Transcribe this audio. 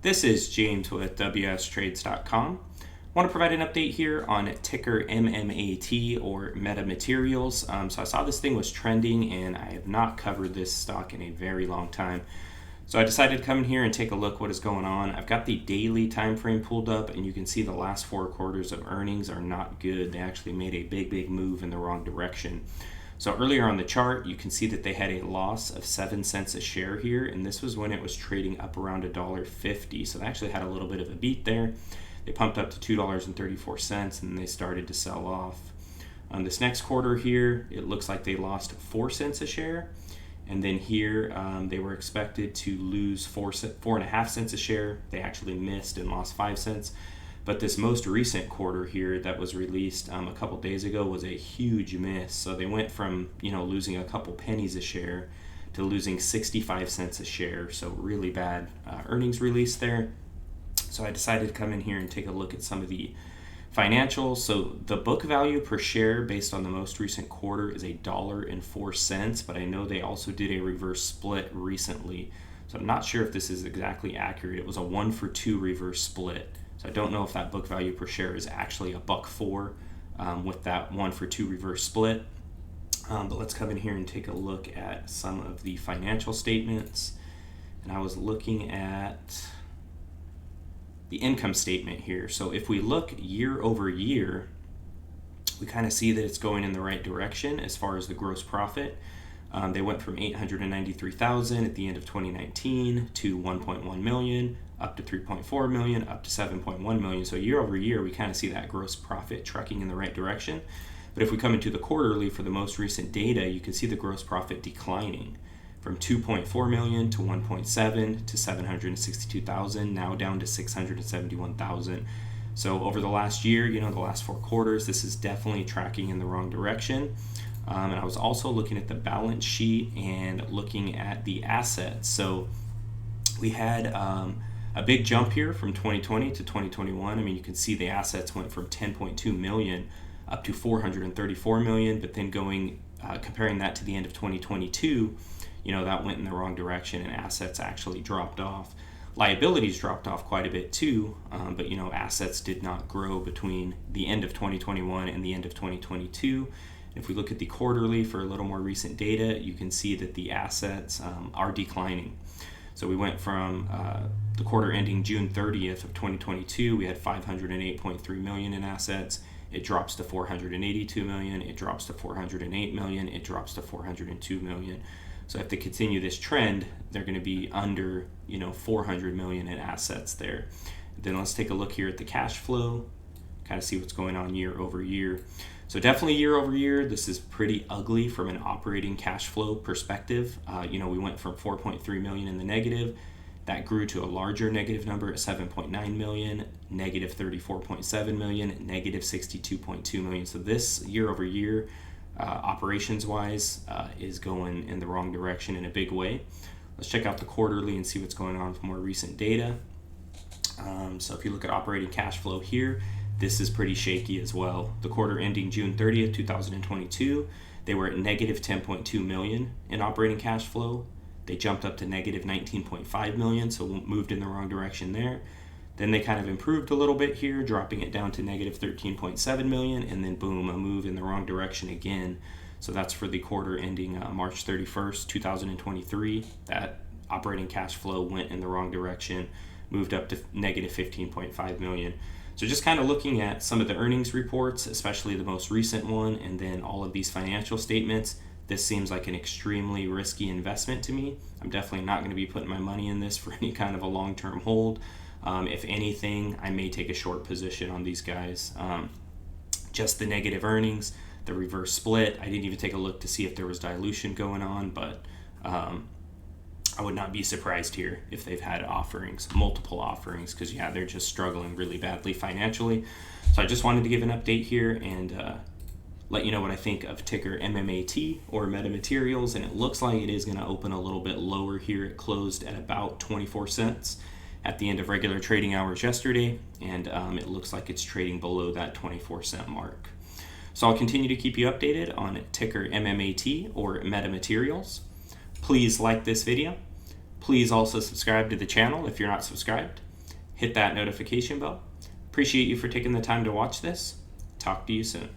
This is James with WSTrades.com. I want to provide an update here on ticker MMAT or Meta Materials. So I saw this thing was trending and I have not covered this stock in a very long time. So I decided to come in here and take a look what is going on. I've got the daily time frame pulled up and you can see the last 4 quarters of earnings are not good. They actually made a big move in the wrong direction. So earlier on the chart, you can see that they had a loss of 7 cents a share here, and this was when it was trading up around $1.50. So they actually had a little bit of a beat there. They pumped up to $2.34 and they started to sell off. On this next quarter here, it looks like they lost 4 cents a share. And then here, they were expected to lose 4.5 cents a share. They actually missed and lost 5 cents. But this most recent quarter here that was released a couple days ago was a huge miss. So they went from losing a couple pennies a share to losing 65 cents a share. So really bad earnings release there. So I decided to come in here and take a look at some of the financials. So the book value per share based on the most recent quarter is $1.04, but I know they also did a reverse split recently. So I'm not sure if this is exactly accurate. It was a 1-for-2 reverse split. So I don't know if that book value per share is actually $1.04 with that 1-for-2 reverse split. But let's come in here and take a look at some of the financial statements. And I was looking at the income statement here. So if we look year over year, we kind of see that it's going in the right direction as far as the gross profit. They went from $893,000 at the end of 2019 to $1.1 million, up to $3.4 million, up to $7.1 million. So year over year, we kind of see that gross profit trucking in the right direction. But if we come into the quarterly for the most recent data, you can see the gross profit declining from $2.4 million to $1.7 to $762,000, now down to $671,000. So over the last year, the last 4 quarters, this is definitely tracking in the wrong direction. And I was also looking at the balance sheet and looking at the assets. So we had a big jump here from 2020 to 2021. I mean, you can see the assets went from 10.2 million up to 434 million, but then comparing that to the end of 2022, that went in the wrong direction and assets actually dropped off. Liabilities dropped off quite a bit too, but assets did not grow between the end of 2021 and the end of 2022. If we look at the quarterly for a little more recent data, you can see that the assets are declining. So we went from the quarter ending June 30th of 2022, we had 508.3 million in assets. It drops to 482 million. It drops to 408 million. It drops to 402 million. So if they continue this trend, they're going to be under 400 million in assets there. Then let's take a look here at the cash flow, kind of see what's going on year over year. So definitely year over year, this is pretty ugly from an operating cash flow perspective. We went from 4.3 million in the negative. That grew to a larger negative number at 7.9 million, negative 34.7 million, negative 62.2 million. So this year over year, operations wise, is going in the wrong direction in a big way. Let's check out the quarterly and see what's going on with more recent data. So if you look at operating cash flow here, this is pretty shaky as well. The quarter ending June 30th, 2022, they were at negative 10.2 million in operating cash flow. They jumped up to negative 19.5 million, so moved in the wrong direction there. Then they kind of improved a little bit here, dropping it down to negative 13.7 million, and then boom, a move in the wrong direction again. So that's for the quarter ending March 31st, 2023. That operating cash flow went in the wrong direction, moved up to negative 15.5 million. So just kind of looking at some of the earnings reports, especially the most recent one, and then all of these financial statements, this seems like an extremely risky investment to me. I'm definitely not going to be putting my money in this for any kind of a long-term hold. If anything, I may take a short position on these guys. Just the negative earnings, the reverse split. I didn't even take a look to see if there was dilution going on, but I would not be surprised here if they've had multiple offerings, because they're just struggling really badly financially. So I just wanted to give an update here and let you know what I think of ticker MMAT or Meta Materials, and it looks like it is going to open a little bit lower here. It closed at about 24 cents at the end of regular trading hours yesterday, and it looks like it's trading below that 24-cent mark. So I'll continue to keep you updated on ticker MMAT or Meta Materials. Please like this video. Please also subscribe to the channel if you're not subscribed. hit that notification bell. Appreciate you for taking the time to watch this. Talk to you soon.